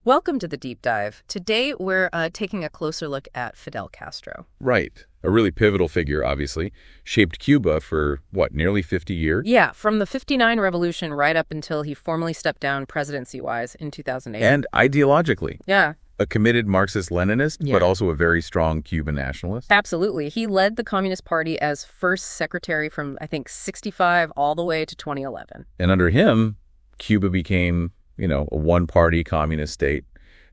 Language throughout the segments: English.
Welcome to the Deep Dive. Today, we're taking a closer look at Fidel Castro. Right. A really pivotal figure, obviously. Shaped Cuba for, nearly 50 years? Yeah, from the '59 revolution right up until he formally stepped down presidency-wise in 2008. And ideologically. Yeah. A committed Marxist-Leninist, but also a very strong Cuban nationalist? Absolutely. He led the Communist Party as first secretary from, I think, 65 all the way to 2011. And under him, Cuba became, a one-party communist state,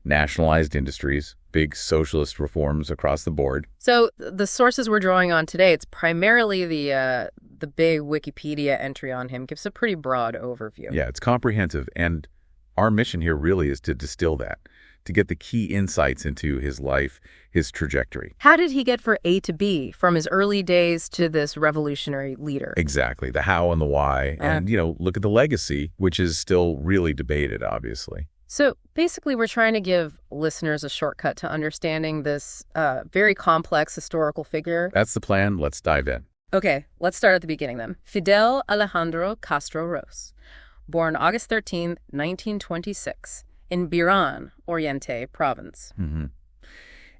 nationalized industries, big socialist reforms across the board. So the sources we're drawing on today, it's primarily the big Wikipedia entry on him, gives a pretty broad overview. Yeah, it's comprehensive. And our mission here really is to distill that, to get the key insights into his life, his trajectory. How did he get from A to B, from his early days to this revolutionary leader? Exactly. The how and the why. And, look at the legacy, which is still really debated, obviously. So basically, we're trying to give listeners a shortcut to understanding this very complex historical figure. That's the plan. Let's dive in. Okay, let's start at the beginning then. Fidel Alejandro Castro Rose, born August 13th, 1926, in Biran Oriente province.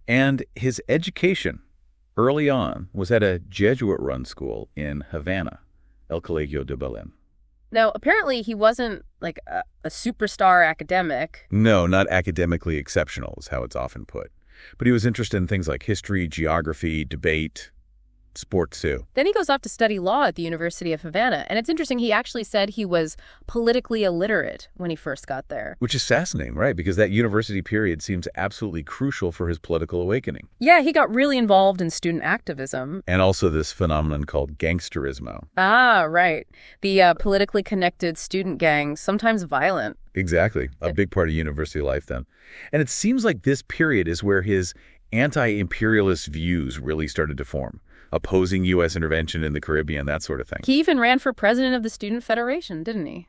And his education early on was at a Jesuit-run school in Havana, El Colegio de Belén. Now, apparently he wasn't like a superstar academic. No, not academically exceptional is how it's often put. But he was interested in things like history, geography, debate, sports too. Then he goes off to study law at the University of Havana. And it's interesting, he actually said he was politically illiterate when he first got there. Which is fascinating, right? Because that university period seems absolutely crucial for his political awakening. Yeah, he got really involved in student activism. And also this phenomenon called gangsterismo. Ah, right. The politically connected student gangs, sometimes violent. Exactly. A big part of university life then. And it seems like this period is where his anti-imperialist views really started to form. Opposing U.S. intervention in the Caribbean, that sort of thing. He even ran for president of the Student Federation, didn't he?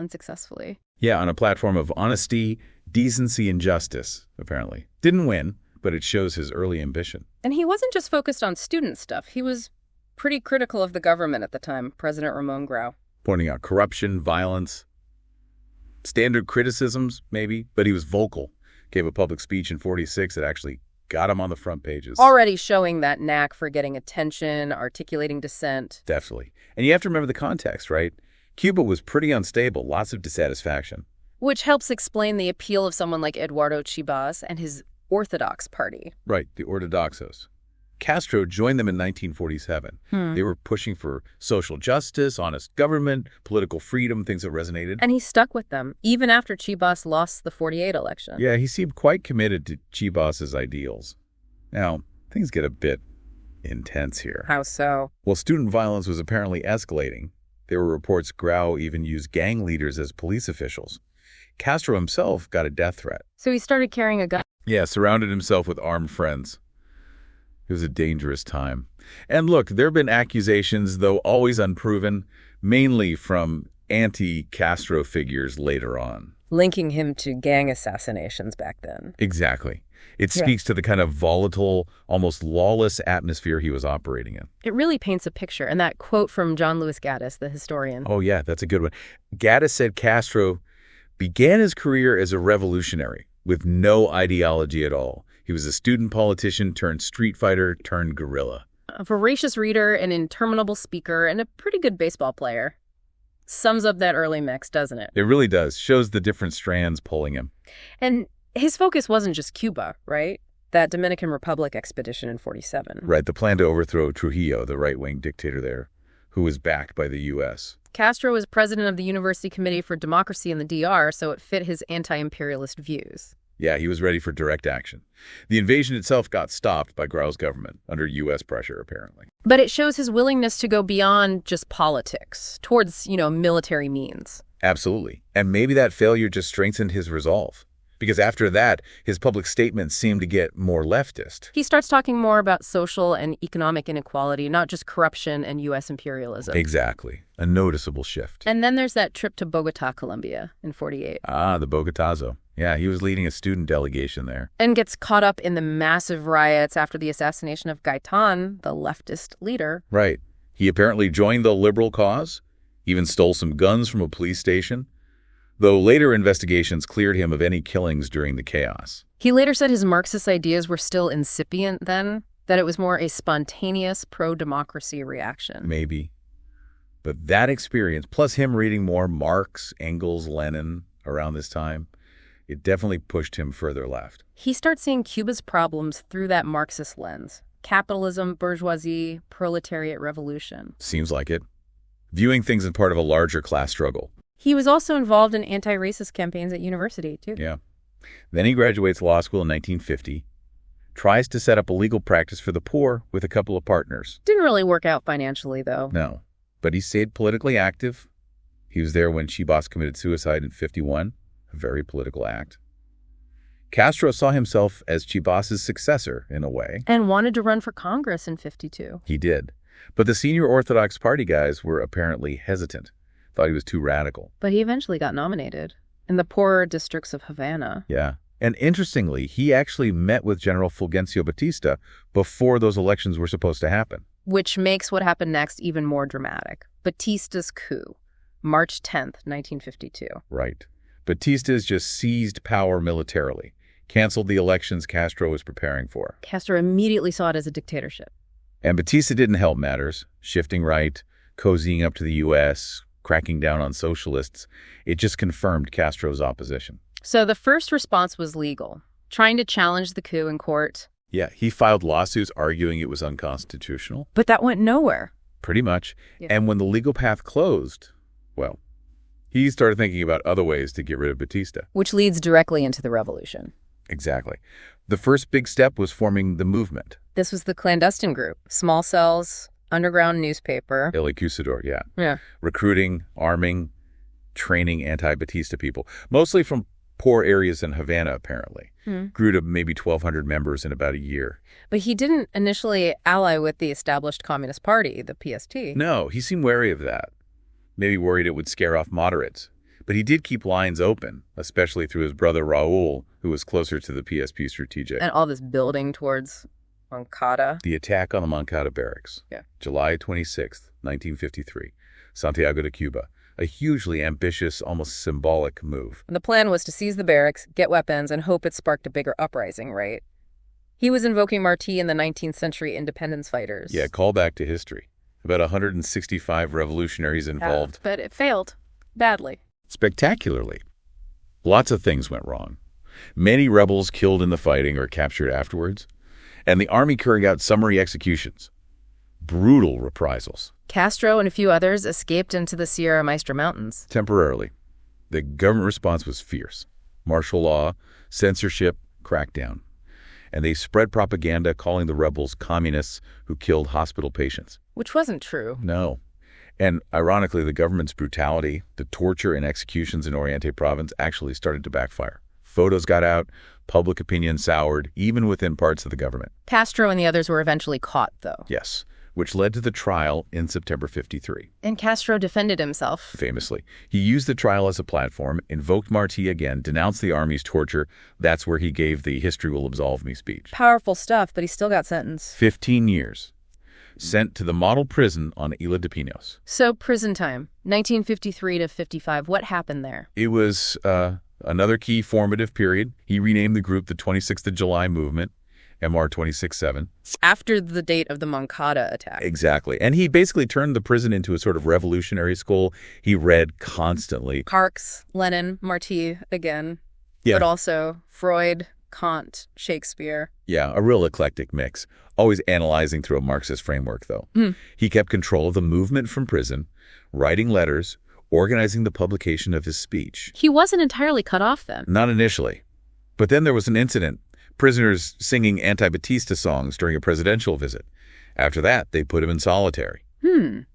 Unsuccessfully. Yeah, on a platform of honesty, decency, and justice, apparently. Didn't win, but it shows his early ambition. And he wasn't just focused on student stuff. He was pretty critical of the government at the time, President Ramon Grau. Pointing out corruption, violence, standard criticisms, maybe, but he was vocal. Gave a public speech in '46 that actually got him on the front pages. Already showing that knack for getting attention, articulating dissent. Definitely. And you have to remember the context, right? Cuba was pretty unstable, lots of dissatisfaction. Which helps explain the appeal of someone like Eduardo Chibas and his Orthodox Party. Right, the Ortodoxos. Castro joined them in 1947. They were pushing for social justice, honest government, political freedom, things that resonated. And he stuck with them, even after Chibas lost the '48 election. Yeah, he seemed quite committed to Chibas's ideals. Now, things get a bit intense here. How so? Well, student violence was apparently escalating. There were reports Grau even used gang leaders as police officials. Castro himself got a death threat. So he started carrying a gun. Yeah, surrounded himself with armed friends. It was a dangerous time. And look, there have been accusations, though always unproven, mainly from anti-Castro figures later on. Linking him to gang assassinations back then. Exactly. It speaks to the kind of volatile, almost lawless atmosphere he was operating in. It really paints a picture. And that quote from John Lewis Gaddis, the historian. Oh, yeah, that's a good one. Gaddis said Castro began his career as a revolutionary with no ideology at all. He was a student politician turned street fighter turned guerrilla. A voracious reader, an interminable speaker, and a pretty good baseball player. Sums up that early mix, doesn't it? It really does. Shows the different strands pulling him. And his focus wasn't just Cuba, right? That Dominican Republic expedition in '47. Right, the plan to overthrow Trujillo, the right-wing dictator there, who was backed by the U.S. Castro was president of the University Committee for Democracy in the DR, so it fit his anti-imperialist views. Yeah, he was ready for direct action. The invasion itself got stopped by Grau's government, under U.S. pressure, apparently. But it shows his willingness to go beyond just politics, towards, military means. Absolutely. And maybe that failure just strengthened his resolve. Because after that, his public statements seemed to get more leftist. He starts talking more about social and economic inequality, not just corruption and U.S. imperialism. Exactly. A noticeable shift. And then there's that trip to Bogota, Colombia in '48. Ah, the Bogotazo. Yeah, he was leading a student delegation there. And gets caught up in the massive riots after the assassination of Gaitan, the leftist leader. Right. He apparently joined the liberal cause, even stole some guns from a police station. though later investigations cleared him of any killings during the chaos. He later said his Marxist ideas were still incipient then, that it was more a spontaneous pro-democracy reaction. Maybe. But that experience, plus him reading more Marx, Engels, Lenin around this time, it definitely pushed him further left. He starts seeing Cuba's problems through that Marxist lens. Capitalism, bourgeoisie, proletariat revolution. Seems like it. Viewing things as part of a larger class struggle. He was also involved in anti-racist campaigns at university, too. Yeah. Then he graduates law school in 1950, tries to set up a legal practice for the poor with a couple of partners. Didn't really work out financially, though. No. But he stayed politically active. He was there when Chibas committed suicide in 1951, a very political act. Castro saw himself as Chibas's successor, in a way. And wanted to run for Congress in 1952. He did. But the senior Orthodox Party guys were apparently hesitant, thought he was too radical. But he eventually got nominated in the poorer districts of Havana. Yeah. And interestingly, he actually met with General Fulgencio Batista before those elections were supposed to happen. Which makes what happened next even more dramatic. Batista's coup, March 10th, 1952. Right. Batista's just seized power militarily, canceled the elections Castro was preparing for. Castro immediately saw it as a dictatorship. And Batista didn't help matters, shifting right, cozying up to the U.S., cracking down on socialists. It just confirmed Castro's opposition. So the first response was legal, trying to challenge the coup in court. Yeah, he filed lawsuits arguing it was unconstitutional. But that went nowhere. Pretty much. Yeah. And when the legal path closed, well, he started thinking about other ways to get rid of Batista. Which leads directly into the revolution. Exactly. The first big step was forming the movement. This was the clandestine group, small cells, underground newspaper. El Acusador, yeah. Yeah. Recruiting, arming, training anti-Batista people, mostly from poor areas in Havana, apparently. Grew to maybe 1,200 members in about a year. But he didn't initially ally with the established Communist Party, the PST. No, he seemed wary of that. Maybe worried it would scare off moderates. But he did keep lines open, especially through his brother Raul, who was closer to the PSP strategic. And all this building towards Moncada. The attack on the Moncada barracks. Yeah. July 26th, 1953. Santiago de Cuba. A hugely ambitious, almost symbolic move. And the plan was to seize the barracks, get weapons, and hope it sparked a bigger uprising, right? He was invoking Martí and the 19th century independence fighters. Yeah, call back to history. About 165 revolutionaries involved. Yeah, but it failed. Badly. Spectacularly. Lots of things went wrong. Many rebels killed in the fighting or captured afterwards. And the army carried out summary executions. Brutal reprisals. Castro and a few others escaped into the Sierra Maestra Mountains. Temporarily. The government response was fierce. Martial law, censorship, crackdown. And they spread propaganda calling the rebels communists who killed hospital patients. Which wasn't true. No. And ironically, the government's brutality, the torture and executions in Oriente province actually started to backfire. Photos got out, public opinion soured, even within parts of the government. Castro and the others were eventually caught, though. Yes, which led to the trial in September 53. And Castro defended himself. Famously. He used the trial as a platform, invoked Martí again, denounced the army's torture. That's where he gave the "history will absolve me" speech. Powerful stuff, but he still got sentenced. 15 years. Sent to the model prison on Isla de Pinos. So prison time, 1953 to 55. What happened there? It was another key formative period. He renamed the group the 26th of July Movement, MR 26-7. After the date of the Moncada attack. Exactly. And he basically turned the prison into a sort of revolutionary school. He read constantly. Marx, Lenin, Martí again. Yeah. But also Freud, Kant, Shakespeare. Yeah, a real eclectic mix. Always analyzing through a Marxist framework, though. He kept control of the movement from prison, writing letters, organizing the publication of his speech. He wasn't entirely cut off then. Not initially. But then there was an incident. Prisoners singing anti-Batista songs during a presidential visit. After that, they put him in solitary. And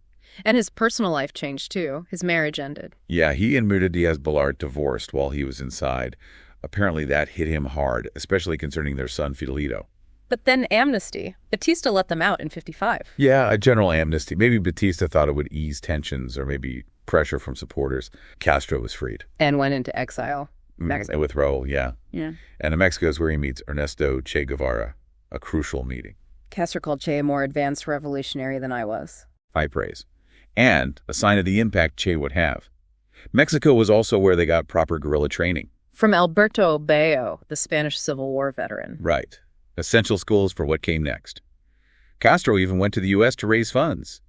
his personal life changed, too. His marriage ended. Yeah, he and Mirta Diaz-Balart divorced while he was inside. Apparently that hit him hard, especially concerning their son, Fidelito. But then amnesty. Batista let them out in 55. Yeah, a general amnesty. Maybe Batista thought it would ease tensions or maybe pressure from supporters. Castro was freed. And went into exile. Mexico. With Raul, yeah. Yeah. And in Mexico is where he meets Ernesto Che Guevara, a crucial meeting. Castro called Che a more advanced revolutionary than I was. High praise. And a sign of the impact Che would have. Mexico was also where they got proper guerrilla training. From Alberto Bayo, the Spanish Civil War veteran. Right. Essential schools for what came next. Castro even went to the U.S. to raise funds.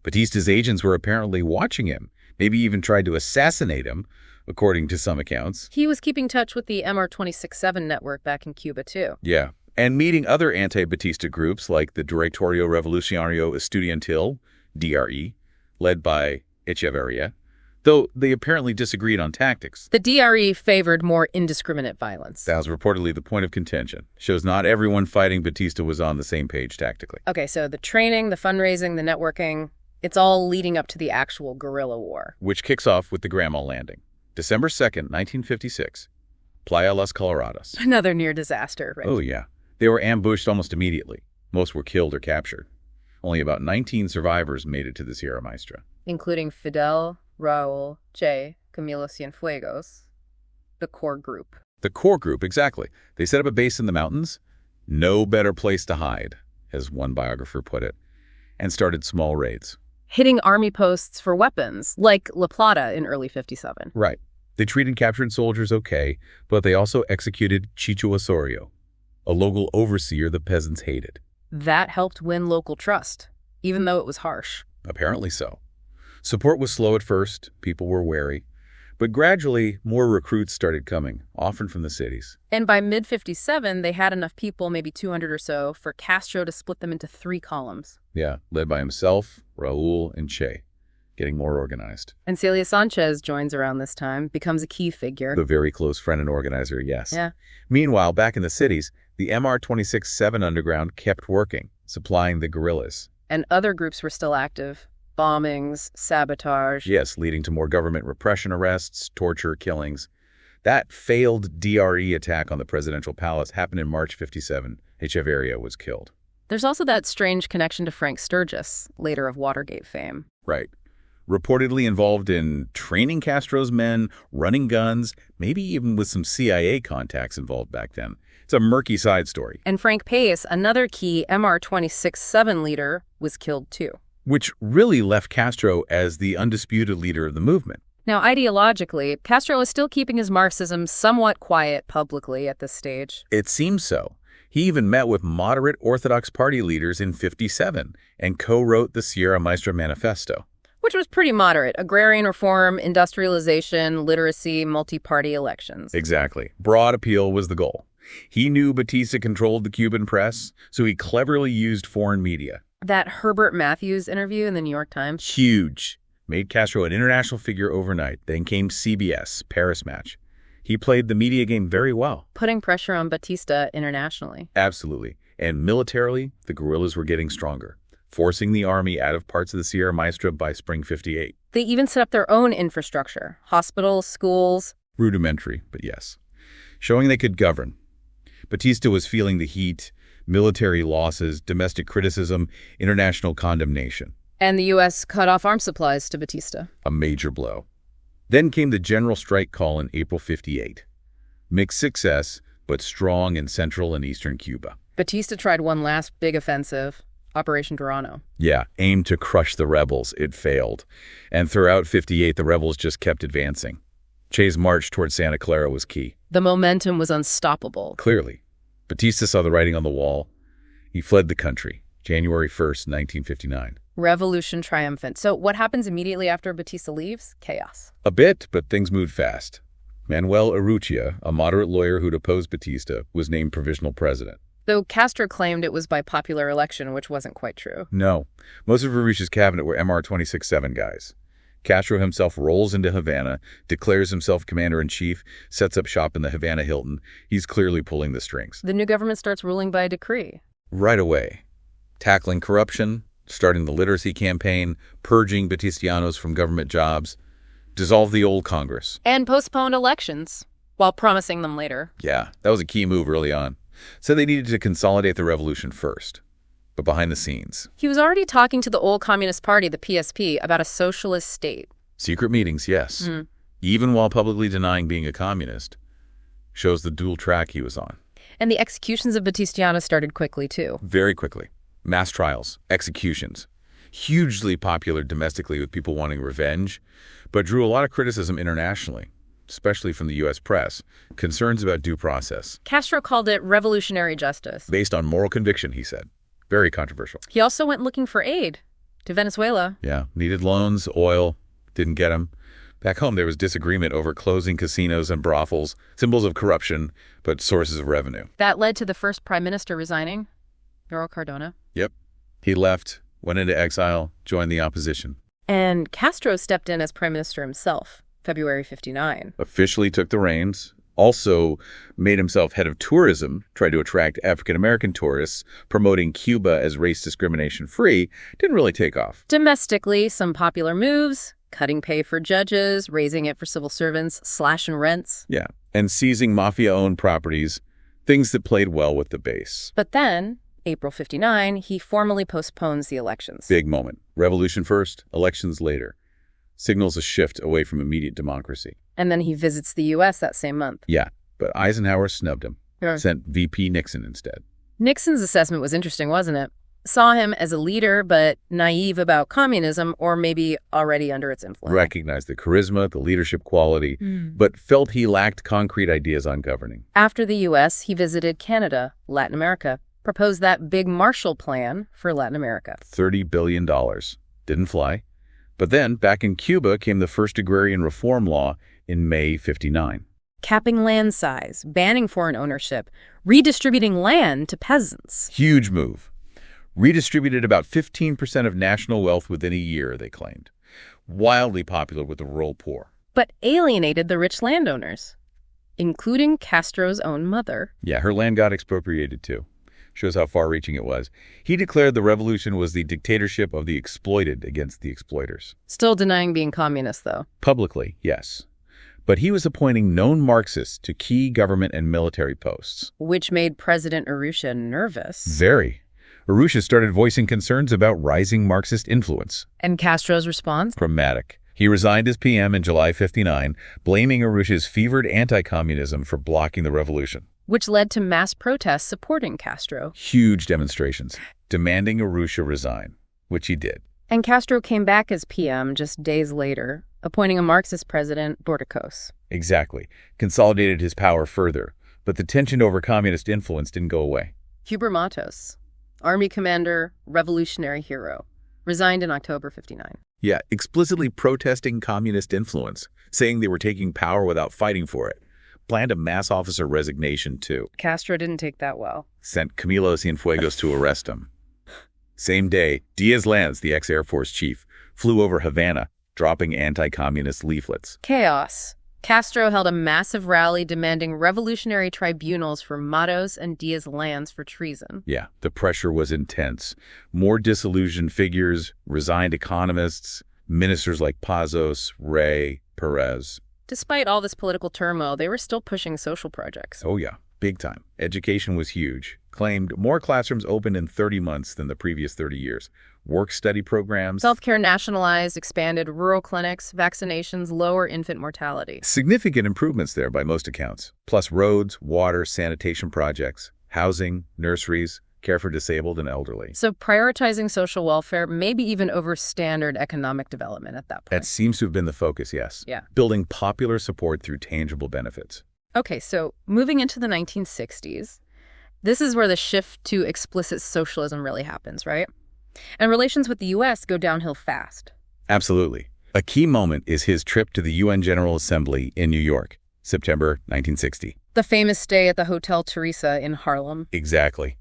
Batista's agents were apparently watching him, maybe even tried to assassinate him, according to some accounts. He was keeping touch with the MR-267 network back in Cuba, too. Yeah, and meeting other anti-Batista groups like the Directorio Revolucionario Estudiantil, DRE, led by Echeverria, though they apparently disagreed on tactics. The DRE favored more indiscriminate violence. That was reportedly the point of contention. Shows not everyone fighting Batista was on the same page tactically. Okay, so the training, the fundraising, the networking, it's all leading up to the actual guerrilla war. Which kicks off with the Grandma Landing. December 2nd, 1956. Playa Las Coloradas. Another near disaster, right? Oh, yeah. They were ambushed almost immediately. Most were killed or captured. Only about 19 survivors made it to the Sierra Maestra. Including Fidel, Raul, Che, Camilo Cienfuegos, the core group. The core group, exactly. They set up a base in the mountains. No better place to hide, as one biographer put it, and started small raids. Hitting army posts for weapons, like La Plata in early 57. Right. They treated captured soldiers okay, but they also executed Chicho Osorio, a local overseer the peasants hated. That helped win local trust, even though it was harsh. Apparently so. Support was slow at first, people were wary, but gradually more recruits started coming, often from the cities. And by mid-57, they had enough people, maybe 200 or so, for Castro to split them into 3 columns. Yeah, led by himself, Raul, and Che, getting more organized. And Celia Sanchez joins around this time, becomes a key figure. The very close friend and organizer, yes. Yeah. Meanwhile, back in the cities, the MR-267 underground kept working, supplying the guerrillas. And other groups were still active. Bombings, sabotage. Yes, leading to more government repression arrests, torture, killings. That failed DRE attack on the presidential palace happened in March 57. Echeverria was killed. There's also that strange connection to Frank Sturgis, later of Watergate fame. Right. Reportedly involved in training Castro's men, running guns, maybe even with some CIA contacts involved back then. It's a murky side story. And Frank Pace, another key MR-267 leader, was killed too. Which really left Castro as the undisputed leader of the movement. Now, ideologically, Castro is still keeping his Marxism somewhat quiet publicly at this stage. It seems so. He even met with moderate Orthodox Party leaders in 57 and co-wrote the Sierra Maestra Manifesto. Which was pretty moderate. Agrarian reform, industrialization, literacy, multi-party elections. Exactly. Broad appeal was the goal. He knew Batista controlled the Cuban press, so he cleverly used foreign media. That Herbert Matthews interview in the New York Times? Huge. Made Castro an international figure overnight. Then came CBS, Paris Match. He played the media game very well. Putting pressure on Batista internationally. Absolutely. And militarily, the guerrillas were getting stronger, forcing the army out of parts of the Sierra Maestra by spring 58. They even set up their own infrastructure. Hospitals, schools. Rudimentary, but yes. Showing they could govern. Batista was feeling the heat, military losses, domestic criticism, international condemnation. And the U.S. cut off arms supplies to Batista. A major blow. Then came the general strike call in April 58. Mixed success, but strong in central and eastern Cuba. Batista tried one last big offensive, Operation Durano. Yeah, aimed to crush the rebels. It failed. And throughout 58, the rebels just kept advancing. Che's march toward Santa Clara was key. The momentum was unstoppable. Clearly. Batista saw the writing on the wall. He fled the country, January 1st, 1959. Revolution triumphant. So what happens immediately after Batista leaves? Chaos. A bit, but things moved fast. Manuel Urrutia, a moderate lawyer who'd opposed Batista, was named provisional president. Though Castro claimed it was by popular election, which wasn't quite true. No. Most of Urrutia's cabinet were MR-267 guys. Castro himself rolls into Havana, declares himself commander-in-chief, sets up shop in the Havana Hilton. He's clearly pulling the strings. The new government starts ruling by decree. Right away. Tackling corruption, starting the literacy campaign, purging Batistianos from government jobs, dissolve the old Congress. And postponed elections, while promising them later. Yeah, that was a key move early on. So they needed to consolidate the revolution first. But behind the scenes. He was already talking to the old Communist Party, the PSP, about a socialist state. Secret meetings, yes. Even while publicly denying being a communist. Shows the dual track he was on. And the executions of Batistianos started quickly, too. Very quickly. Mass trials, executions. hugely popular domestically with people wanting revenge, but drew a lot of criticism internationally, especially from the U.S. press, concerns about due process. Castro called it revolutionary justice. Based on moral conviction, he said. Very controversial. He also went looking for aid to Venezuela. Yeah, needed loans, oil, didn't get them. Back home, there was disagreement over closing casinos and brothels, symbols of corruption, but sources of revenue. That led to the first prime minister resigning, Manuel Cardona. Yep. He left, went into exile, joined the opposition. And Castro stepped in as prime minister himself, February 59. Officially took the reins, also made himself head of tourism, tried to attract African-American tourists, promoting Cuba as race discrimination-free. Didn't really take off. Domestically, some popular moves: cutting pay for judges, raising it for civil servants, slashing rents. Yeah, and seizing mafia-owned properties, things that played well with the base. But then, April 59, he formally postpones the elections. Big moment. Revolution first, elections later. Signals a shift away from immediate democracy. And then he visits the U.S. that same month. Yeah, but Eisenhower snubbed him. Yeah. Sent VP Nixon instead. Nixon's assessment was interesting, wasn't it? Saw him as a leader, but naive about communism, or maybe already under its influence. Recognized the charisma, the leadership quality, but felt he lacked concrete ideas on governing. After the U.S., he visited Canada, Latin America, proposed that big Marshall Plan for Latin America. $30 billion. Didn't fly. But then, back in Cuba, came the first agrarian reform law in May '59. Capping land size, banning foreign ownership, redistributing land to peasants. Huge move. Redistributed about 15% of national wealth within a year, they claimed. Wildly popular with the rural poor. But alienated the rich landowners, including Castro's own mother. Yeah, her land got expropriated too. Shows how far-reaching it was. He declared the revolution was the dictatorship of the exploited against the exploiters. Still denying being communist, though. Publicly, yes. But he was appointing known Marxists to key government and military posts. Which made President Urrutia nervous. Very. Urrutia started voicing concerns about rising Marxist influence. And Castro's response? Dramatic. He resigned as PM in July '59, blaming Urrutia's fevered anti-communism for blocking the revolution. Which led to mass protests supporting Castro. Huge demonstrations, demanding Urrutia resign, which he did. And Castro came back as PM just days later, appointing a Marxist president, Borticos. Exactly. Consolidated his power further, but the tension over communist influence didn't go away. Huber Matos, Army commander, revolutionary hero, resigned in October '59. Yeah, explicitly protesting communist influence, saying they were taking power without fighting for it. Planned a mass officer resignation, too. Castro didn't take that well. Sent Camilo Cienfuegos to arrest him. Same day, Diaz-Lanz, the ex-Air Force chief, flew over Havana, dropping anti-communist leaflets. Chaos. Castro held a massive rally demanding revolutionary tribunals for Matos and Diaz-Lanz for treason. Yeah, the pressure was intense. More disillusioned figures, resigned economists, ministers like Pazos, Rey, Perez. Despite all this political turmoil, they were still pushing social projects. Oh yeah, big time. Education was huge. Claimed more classrooms opened in 30 months than the previous 30 years. Work-study programs. Healthcare nationalized, expanded rural clinics, vaccinations, lower infant mortality. Significant improvements there by most accounts. Plus roads, water, sanitation projects, housing, nurseries, care for disabled and elderly. So prioritizing social welfare, maybe even over standard economic development at that point. That seems to have been the focus, yes. Yeah. Building popular support through tangible benefits. Okay, so moving into the 1960s, this is where the shift to explicit socialism really happens, right? And relations with the U.S. go downhill fast. Absolutely. A key moment is his trip to the UN General Assembly in New York, September 1960. The famous stay at the Hotel Teresa in Harlem. Exactly.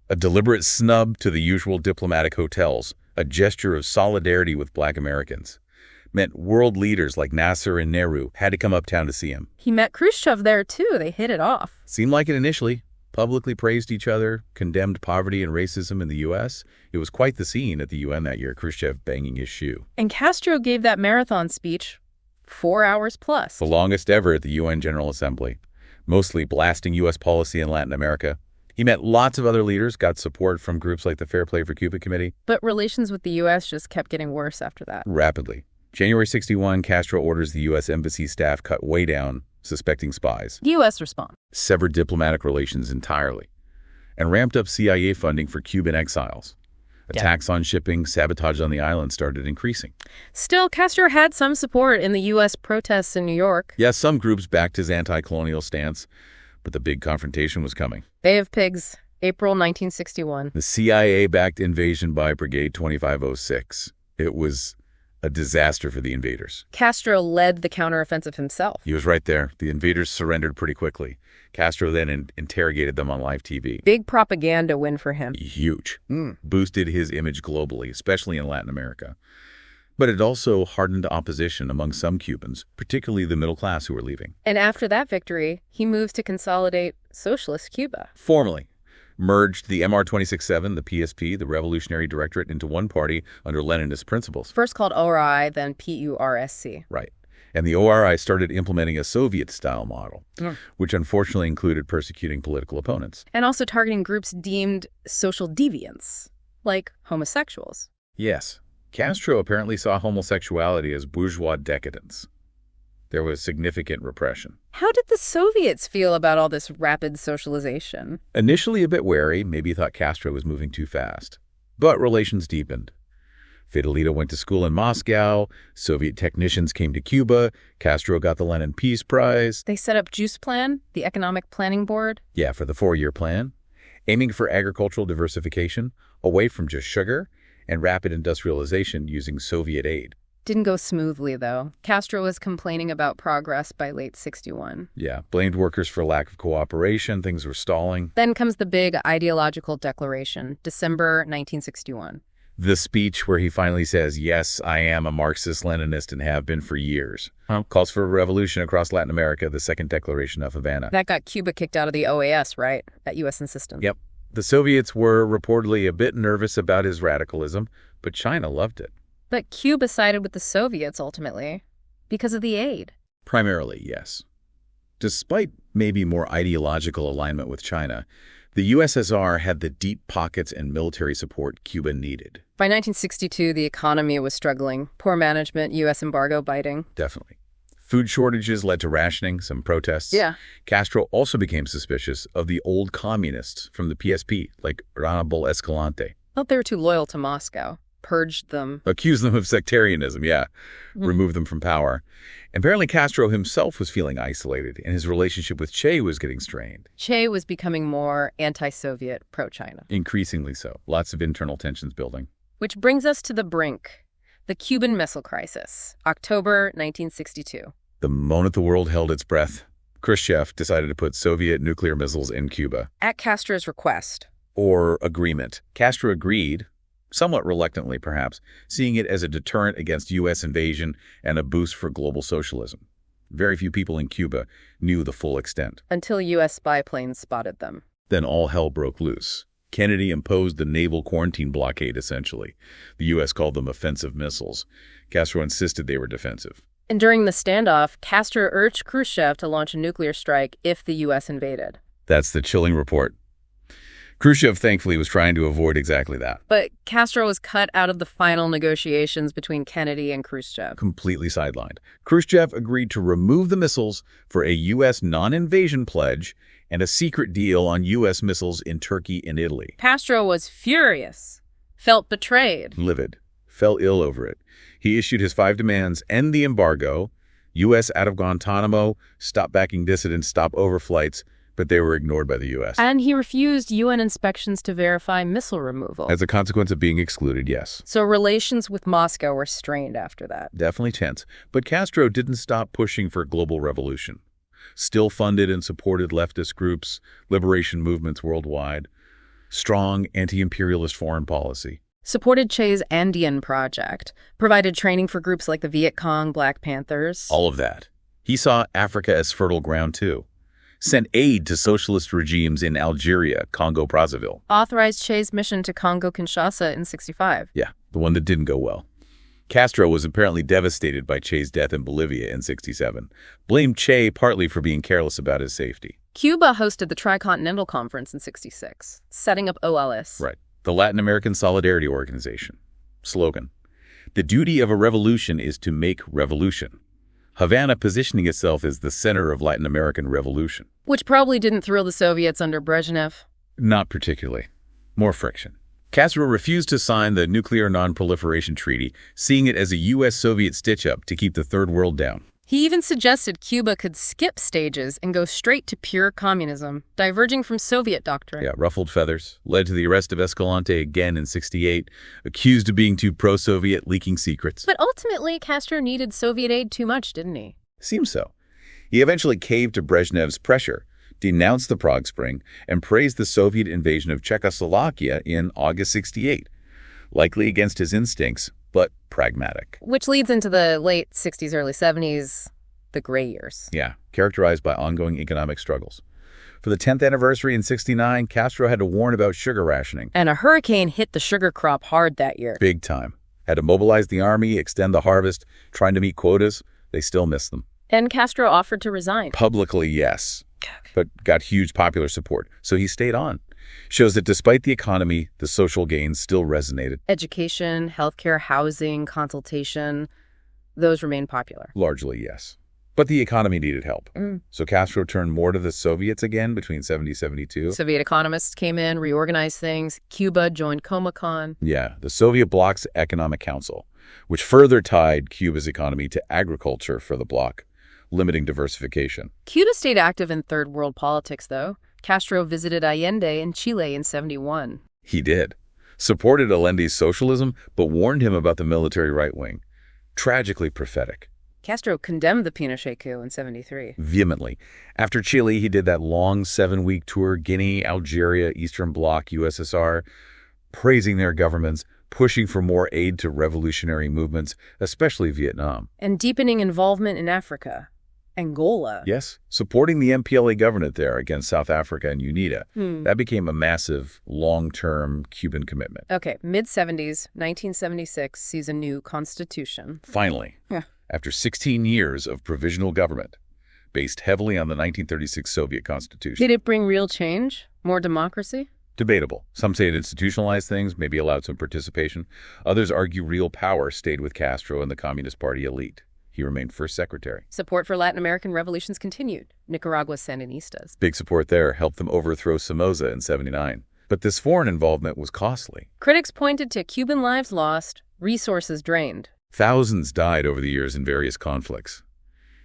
A deliberate snub to the usual diplomatic hotels, a gesture of solidarity with Black Americans. Meant world leaders like Nasser and Nehru had to come uptown to see him. He met Khrushchev there, too. They hit it off. Seemed like it initially. Publicly praised each other, condemned poverty and racism in the U.S. It was quite the scene at the UN that year, Khrushchev banging his shoe. And Castro gave that marathon speech 4 hours plus. The longest ever at the UN General Assembly. Mostly blasting U.S. policy in Latin America. He met lots of other leaders, got support from groups like the Fair Play for Cuba Committee. But relations with the U.S. just kept getting worse after that. Rapidly. January '61, Castro orders the U.S. Embassy staff cut way down, suspecting spies. The U.S. response. Severed diplomatic relations entirely. And ramped up CIA funding for Cuban exiles. Attacks on shipping, sabotage on the island started increasing. Still, Castro had some support in the U.S. protests in New York. Yes, some groups backed his anti-colonial stance, but the big confrontation was coming. Bay of Pigs, April 1961. The CIA-backed invasion by Brigade 2506. It was a disaster for the invaders. Castro led the counteroffensive himself. He was right there. The invaders surrendered pretty quickly. Castro then interrogated them on live TV. Big propaganda win for him. Huge. Boosted his image globally, especially in Latin America. But it also hardened opposition among some Cubans, particularly the middle class who were leaving. And after that victory, he moves to consolidate socialist Cuba. Formally merged the MR-267, the PSP, the Revolutionary Directorate, into one party under Leninist principles. First called ORI, then PURSC. Right. And the ORI started implementing a Soviet-style model, which unfortunately included persecuting political opponents. And also targeting groups deemed social deviants, like homosexuals. Yes. Castro apparently saw homosexuality as bourgeois decadence. There was significant repression. How did the Soviets feel about all this rapid socialization? Initially a bit wary, maybe thought Castro was moving too fast. But relations deepened. Fidelito went to school in Moscow, Soviet technicians came to Cuba, Castro got the Lenin Peace Prize. They set up JUICE Plan, the Economic Planning Board. Yeah, for the 4-year plan, aiming for agricultural diversification, away from just sugar, and rapid industrialization using Soviet aid. Didn't go smoothly, though. Castro was complaining about progress by late 61. Yeah, blamed workers for lack of cooperation, things were stalling. Then comes the big ideological declaration, December 1961. The speech where he finally says, yes, I am a Marxist-Leninist and have been for years. Calls for a revolution across Latin America, the Second Declaration of Havana. That got Cuba kicked out of the OAS, right? At U.S. insistence. Yep. The Soviets were reportedly a bit nervous about his radicalism, but China loved it. But Cuba sided with the Soviets, ultimately, because of the aid. Primarily, yes. Despite maybe more ideological alignment with China, the USSR had the deep pockets and military support Cuba needed. By 1962, the economy was struggling. Poor management, U.S. embargo biting. Definitely. Food shortages led to rationing, some protests. Yeah. Castro also became suspicious of the old communists from the PSP, like Hannibal Escalante. Thought they were too loyal to Moscow. Purged them. Accused them of sectarianism, yeah. Removed them from power. Apparently Castro himself was feeling isolated, and his relationship with Che was getting strained. Che was becoming more anti-Soviet, pro-China. Increasingly so. Lots of internal tensions building. Which brings us to the brink. The Cuban Missile Crisis, October 1962. The moment the world held its breath, Khrushchev decided to put Soviet nuclear missiles in Cuba. At Castro's request. Or agreement. Castro agreed, somewhat reluctantly perhaps, seeing it as a deterrent against U.S. invasion and a boost for global socialism. Very few people in Cuba knew the full extent. Until U.S. spy planes spotted them. Then all hell broke loose. Kennedy imposed the naval quarantine blockade, essentially. The U.S. called them offensive missiles. Castro insisted they were defensive. And during the standoff, Castro urged Khrushchev to launch a nuclear strike if the U.S. invaded. That's the chilling report. Khrushchev, thankfully, was trying to avoid exactly that. But Castro was cut out of the final negotiations between Kennedy and Khrushchev. Completely sidelined. Khrushchev agreed to remove the missiles for a U.S. non-invasion pledge and a secret deal on U.S. missiles in Turkey and Italy. Castro was furious, felt betrayed. Livid, fell ill over it. He issued his 5 demands: end the embargo, U.S. out of Guantanamo, stop backing dissidents, stop overflights, but they were ignored by the U.S. And he refused UN inspections to verify missile removal. As a consequence of being excluded, yes. So relations with Moscow were strained after that. Definitely tense. But Castro didn't stop pushing for global revolution. Still funded and supported leftist groups, liberation movements worldwide, strong anti-imperialist foreign policy. Supported Che's Andean Project, provided training for groups like the Viet Cong, Black Panthers. All of that. He saw Africa as fertile ground, too. Sent aid to socialist regimes in Algeria, Congo-Brazzaville. Authorized Che's mission to Congo-Kinshasa in '65. Yeah, the one that didn't go well. Castro was apparently devastated by Che's death in Bolivia in '67. Blamed Che partly for being careless about his safety. Cuba hosted the Tricontinental Conference in '66, setting up OLS. Right. The Latin American Solidarity Organization. Slogan: the duty of a revolution is to make revolution. Havana positioning itself as the center of Latin American revolution. Which probably didn't thrill the Soviets under Brezhnev. Not particularly. More friction. Castro refused to sign the Nuclear Non-Proliferation Treaty, seeing it as a U.S.-Soviet stitch-up to keep the Third World down. He even suggested Cuba could skip stages and go straight to pure communism, diverging from Soviet doctrine. Yeah, ruffled feathers. Led to the arrest of Escalante again in '68, accused of being too pro-Soviet, leaking secrets. But ultimately, Castro needed Soviet aid too much, didn't he? Seems so. He eventually caved to Brezhnev's pressure, denounced the Prague Spring, and praised the Soviet invasion of Czechoslovakia in August '68. Likely against his instincts, but pragmatic. Which leads into the late 60s, early 70s, the gray years. Yeah, characterized by ongoing economic struggles. For the 10th anniversary in '69, Castro had to warn about sugar rationing. And a hurricane hit the sugar crop hard that year. Big time. Had to mobilize the army, extend the harvest, trying to meet quotas. They still missed them. And Castro offered to resign. Publicly, yes, but got huge popular support, so he stayed on. Shows that despite the economy, the social gains still resonated. Education, healthcare, housing, consultation, those remained popular. Largely, yes. But the economy needed help. So Castro turned more to the Soviets again between '70 and '72. Soviet economists came in, reorganized things. Cuba joined Comecon. Yeah, the Soviet bloc's Economic Council, which further tied Cuba's economy to agriculture for the bloc, limiting diversification. Cuba stayed active in third world politics, though. Castro visited Allende in Chile in '71. He did. Supported Allende's socialism, but warned him about the military right wing. Tragically prophetic. Castro condemned the Pinochet coup in '73. Vehemently. After Chile, he did that long 7-week tour, Guinea, Algeria, Eastern Bloc, USSR, praising their governments, pushing for more aid to revolutionary movements, especially Vietnam. And deepening involvement in Africa. Angola. Yes, supporting the MPLA government there against South Africa and UNITA. That became a massive, long-term Cuban commitment. Okay, mid-'70s, 1976 sees a new constitution. Finally, after 16 years of provisional government, based heavily on the 1936 Soviet Constitution. Did it bring real change? More democracy? Debatable. Some say it institutionalized things, maybe allowed some participation. Others argue real power stayed with Castro and the Communist Party elite. He remained first secretary. Support for Latin American revolutions continued. Nicaragua's Sandinistas. Big support there helped them overthrow Somoza in '79. But this foreign involvement was costly. Critics pointed to Cuban lives lost, resources drained. Thousands died over the years in various conflicts.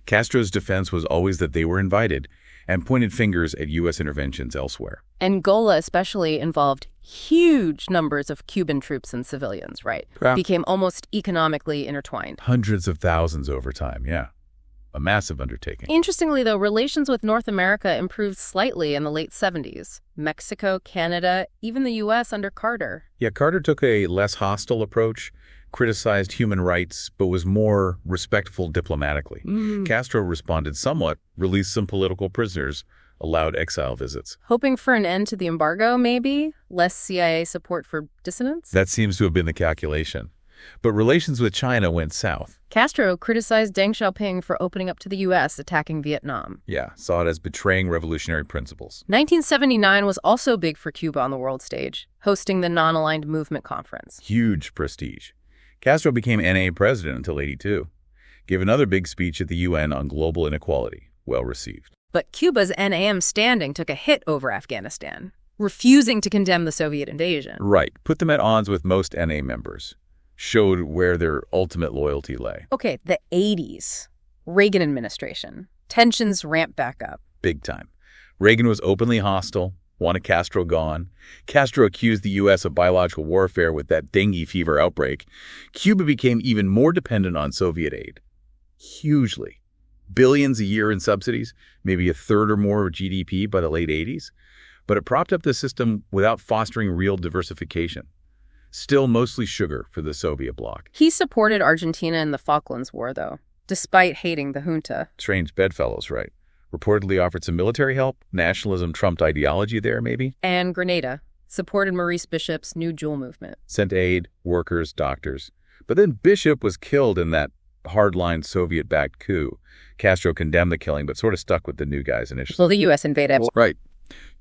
Castro's defense was always that they were invited and pointed fingers at U.S. interventions elsewhere. Angola especially involved huge numbers of Cuban troops and civilians, right? Yeah. Became almost economically intertwined. Hundreds of thousands over time, yeah. A massive undertaking. Interestingly, though, relations with North America improved slightly in the late '70s. Mexico, Canada, even the U.S. under Carter. Yeah, Carter took a less hostile approach, criticized human rights, but was more respectful diplomatically. Castro responded somewhat, released some political prisoners, allowed exile visits. Hoping for an end to the embargo, maybe? Less CIA support for dissidents? That seems to have been the calculation. But relations with China went south. Castro criticized Deng Xiaoping for opening up to the U.S., attacking Vietnam. Yeah, saw it as betraying revolutionary principles. 1979 was also big for Cuba on the world stage, hosting the Non-Aligned Movement Conference. Huge prestige. Castro became NA president until '82. Gave another big speech at the UN on global inequality. Well received. But Cuba's NAM standing took a hit over Afghanistan, refusing to condemn the Soviet invasion. Right. Put them at odds with most NA members. Showed where their ultimate loyalty lay. Okay, the '80s. Reagan administration. Tensions ramped back up. Big time. Reagan was openly hostile, wanted Castro gone. Castro accused the U.S. of biological warfare with that dengue fever outbreak. Cuba became even more dependent on Soviet aid. Hugely. Billions a year in subsidies, maybe a third or more of GDP by the late '80s. But it propped up the system without fostering real diversification. Still mostly sugar for the Soviet bloc. He supported Argentina in the Falklands War, though, despite hating the junta. Strange bedfellows, right? Reportedly offered some military help. Nationalism trumped ideology there, maybe. And Grenada supported Maurice Bishop's New Jewel movement. Sent aid, workers, doctors. But then Bishop was killed in that hardline Soviet-backed coup. Castro condemned the killing, but sort of stuck with the new guys initially. Well, the U.S. invaded. Right.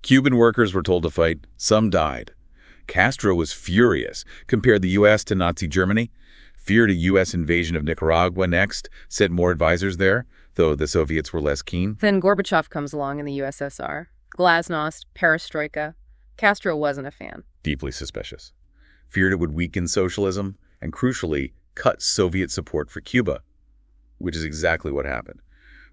Cuban workers were told to fight. Some died. Castro was furious, compared the U.S. to Nazi Germany, feared a U.S. invasion of Nicaragua next, sent more advisors there, though the Soviets were less keen. Then Gorbachev comes along in the USSR. Glasnost, perestroika. Castro wasn't a fan. Deeply suspicious. feared it would weaken socialism, and crucially, cut Soviet support for Cuba, which is exactly what happened.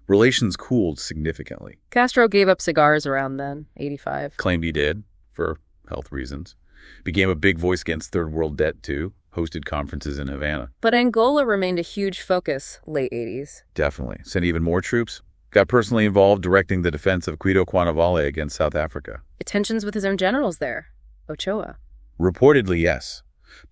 Relations cooled significantly. Castro gave up cigars around then, 85. Claimed he did, for health reasons. Became a big voice against third world debt, too. Hosted conferences in Havana. But Angola remained a huge focus, late 80s. Definitely. Sent even more troops. Got personally involved directing the defense of Hridoy against South Africa. Tensions with his own generals there. Ochoa. Reportedly, yes.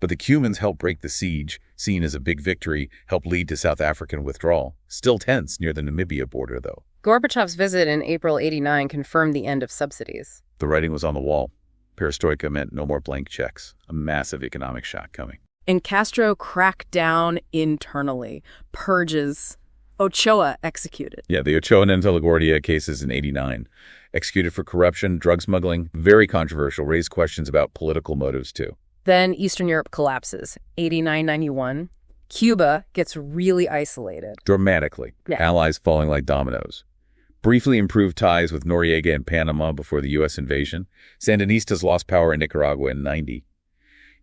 But the Cubans helped break the siege, seen as a big victory, helped lead to South African withdrawal. Still tense near the Namibia border, though. Gorbachev's visit in April 89 confirmed the end of subsidies. The writing was on the wall. Perestroika meant no more blank checks. A massive economic shock coming. And Castro cracked down internally. Purges. Ochoa executed. Yeah, the Ochoa and LaGuardia cases in 89. Executed for corruption, drug smuggling. Very controversial. Raised questions about political motives, too. Then Eastern Europe collapses. 89-91. Cuba gets really isolated. Dramatically. Yeah. Allies falling like dominoes. Briefly improved ties with Noriega and Panama before the U.S. invasion. Sandinistas lost power in Nicaragua in 90.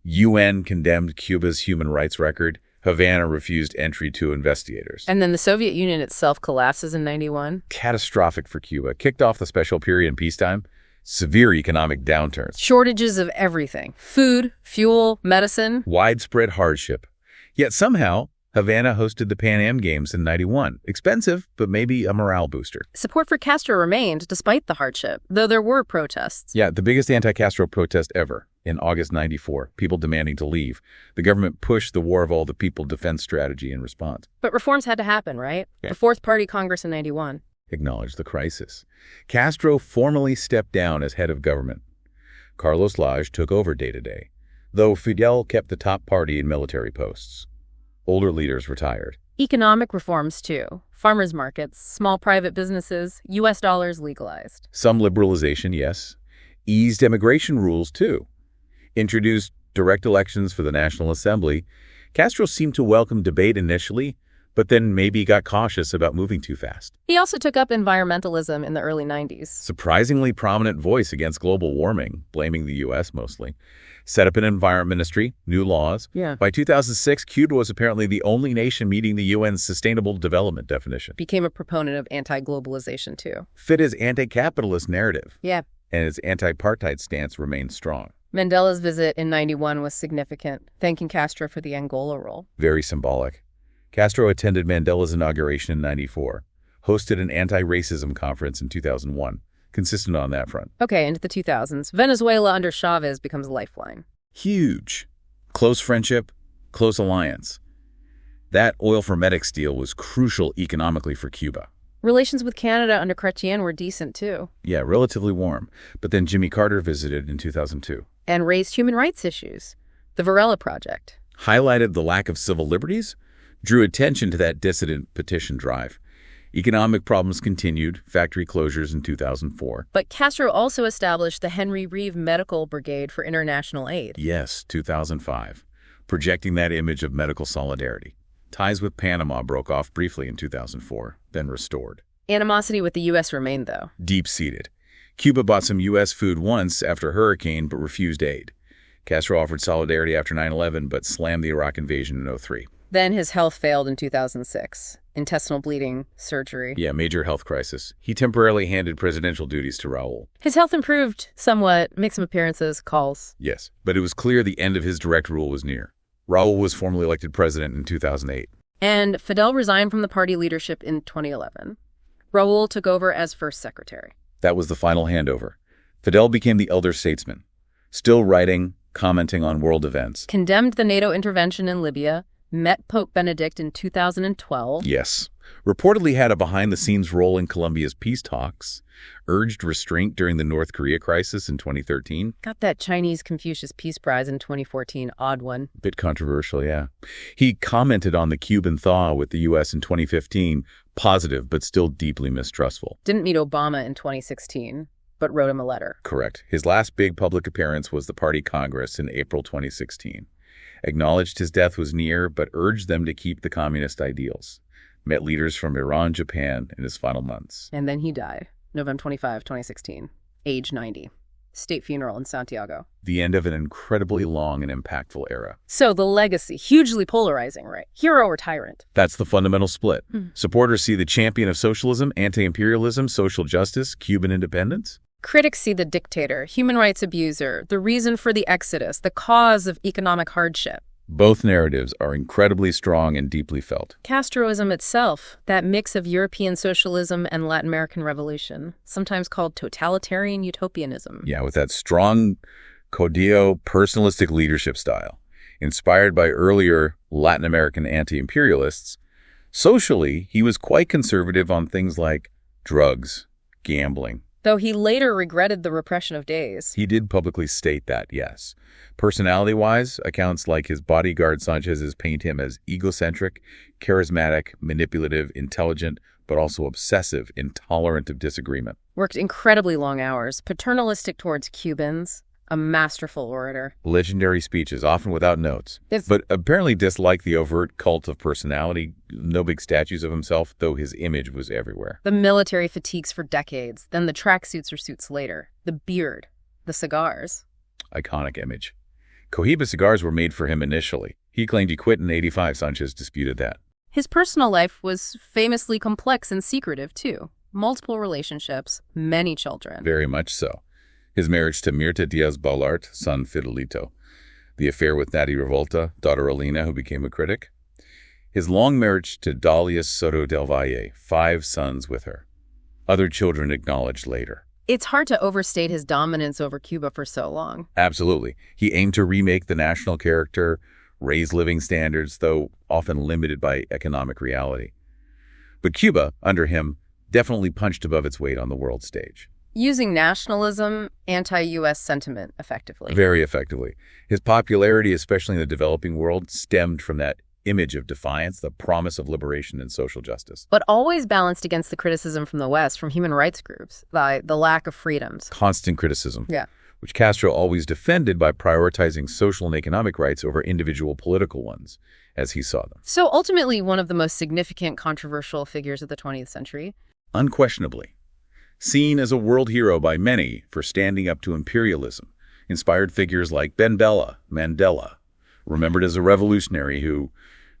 UN condemned Cuba's human rights record. Havana refused entry to investigators. And then the Soviet Union itself collapses in 91. Catastrophic for Cuba. Kicked off the special period in peacetime. Severe economic downturns. Shortages of everything. Food, fuel, medicine. Widespread hardship. Yet somehow, Havana hosted the Pan Am Games in 91. Expensive, but maybe a morale booster. Support for Castro remained despite the hardship, though there were protests. Yeah, the biggest anti-Castro protest ever. In August 94, people demanding to leave. The government pushed the War of All the People defense strategy in response. But reforms had to happen, right? Yeah. The Fourth Party Congress in 91. Acknowledged the crisis. Castro formally stepped down as head of government. Carlos Lage took over day-to-day, though Fidel kept the top party in military posts. Older leaders retired. Economic reforms, too. Farmers markets, small private businesses, U.S. dollars legalized. Some liberalization, yes. Eased immigration rules, too. Introduced direct elections for the National Assembly. Castro seemed to welcome debate initially, but then maybe got cautious about moving too fast. He also took up environmentalism in the early 90s. Surprisingly prominent voice against global warming, blaming the U.S. mostly. Set up an environment ministry, new laws. Yeah. By 2006, Cuba was apparently the only nation meeting the UN's Sustainable Development definition. Became a proponent of anti-globalization, too. Fit his anti-capitalist narrative. Yeah. And its anti-apartheid stance remained strong. Mandela's visit in 91 was significant, thanking Castro for the Angola role. Very symbolic. Castro attended Mandela's inauguration in 94, hosted an anti-racism conference in 2001, consistent on that front. Okay, into the 2000s. Venezuela under Chavez becomes a lifeline. Huge. Close friendship, close alliance. That oil for Medex deal was crucial economically for Cuba. Relations with Canada under Chrétien were decent, too. Yeah, relatively warm. But then Jimmy Carter visited in 2002. And raised human rights issues. The Varela Project. Highlighted the lack of civil liberties, drew attention to that dissident petition drive. Economic problems continued, factory closures in 2004. But Castro also established the Henry Reeve Medical Brigade for International Aid. Yes, 2005, projecting that image of medical solidarity. Ties with Panama broke off briefly in 2004, then restored. Animosity with the U.S. remained, though. Deep-seated. Cuba bought some U.S. food once after a hurricane but refused aid. Castro offered solidarity after 9/11 but slammed the Iraq invasion in 2003. Then his health failed in 2006. Intestinal bleeding, surgery. Yeah, major health crisis. He temporarily handed presidential duties to Raul. His health improved somewhat, made some appearances, calls. Yes, but it was clear the end of his direct rule was near. Raul was formally elected president in 2008. And Fidel resigned from the party leadership in 2011. Raul took over as first secretary. That was the final handover. Fidel became the elder statesman, still writing, commenting on world events. Condemned the NATO intervention in Libya, met Pope Benedict in 2012. Yes. Reportedly had a behind-the-scenes role in Colombia's peace talks, urged restraint during the North Korea crisis in 2013. Got that Chinese Confucius Peace Prize in 2014, odd one. Bit controversial, yeah. He commented on the Cuban thaw with the U.S. in 2015, positive but still deeply mistrustful. Didn't meet Obama in 2016, but wrote him a letter. Correct. His last big public appearance was the party Congress in April 2016. Acknowledged his death was near, but urged them to keep the communist ideals. Met leaders from Iran, Japan in his final months. And then he died, November 25, 2016, age 90. state funeral in Santiago. The end of an incredibly long and impactful era. So the legacy, hugely polarizing, right? Hero or tyrant? That's the fundamental split. Supporters see the champion of socialism, anti-imperialism, social justice, Cuban independence. Critics see the dictator, human rights abuser, the reason for the exodus, the cause of economic hardship. Both narratives are incredibly strong and deeply felt. Castroism itself, that mix of European socialism and Latin American revolution, sometimes called totalitarian utopianism. Yeah, with that strong Caudillo personalistic leadership style, inspired by earlier Latin American anti-imperialists. Socially, he was quite conservative on things like drugs, gambling. Though he later regretted the repression of days. He did publicly state that, yes. Personality-wise, accounts like his bodyguard Sanchez's paint him as egocentric, charismatic, manipulative, intelligent, but also obsessive, intolerant of disagreement. Worked incredibly long hours, paternalistic towards Cubans, a masterful orator. Legendary speeches, often without notes. But apparently disliked the overt cult of personality. No big statues of himself, though his image was everywhere. The military fatigues for decades, then the tracksuits or suits later. The beard, the cigars. Iconic image. Cohiba cigars were made for him initially. He claimed he quit in '85. Sanchez disputed that. His personal life was famously complex and secretive, too. Multiple relationships, many children. Very much so. His marriage to Mirta Diaz-Balart, son Fidelito. The affair with Nati Revolta, daughter Alina, who became a critic. His long marriage to Dalia Soto del Valle, 5 sons with her. Other children acknowledged later. It's hard to overstate his dominance over Cuba for so long. Absolutely. He aimed to remake the national character, raise living standards, though often limited by economic reality. But Cuba, under him, definitely punched above its weight on the world stage. Using nationalism, anti-U.S. sentiment effectively. Very effectively. His popularity, especially in the developing world, stemmed from that image of defiance, the promise of liberation and social justice. But always balanced against the criticism from the West, from human rights groups, the lack of freedoms. Constant criticism. Yeah. Which Castro always defended by prioritizing social and economic rights over individual political ones, as he saw them. So ultimately, one of the most significant controversial figures of the 20th century. Unquestionably. Seen as a world hero by many for standing up to imperialism, inspired figures like Ben Bella, Mandela, remembered as a revolutionary who,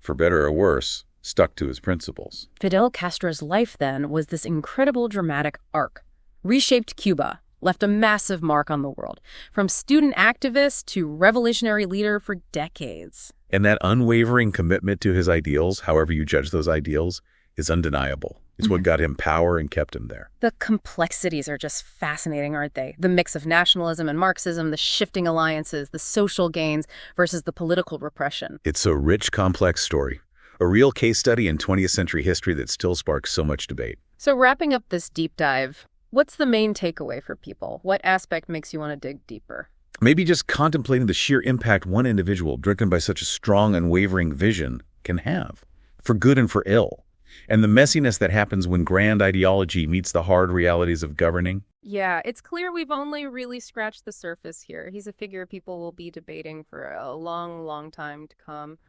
for better or worse, stuck to his principles. Fidel Castro's life, then, was this incredible dramatic arc. Reshaped Cuba, left a massive mark on the world, from student activist to revolutionary leader for decades. And that unwavering commitment to his ideals, however you judge those ideals, is undeniable. It's what got him power and kept him there. The complexities are just fascinating, aren't they? The mix of nationalism and Marxism, the shifting alliances, the social gains versus the political repression. It's a rich, complex story, a real case study in 20th century history that still sparks so much debate. So wrapping up this deep dive, what's the main takeaway for people? What aspect makes you want to dig deeper? Maybe just contemplating the sheer impact one individual, driven by such a strong, unwavering vision, can have, for good and for ill. And the messiness that happens when grand ideology meets the hard realities of governing. Yeah, it's clear we've only really scratched the surface here. He's a figure people will be debating for a long, long time to come.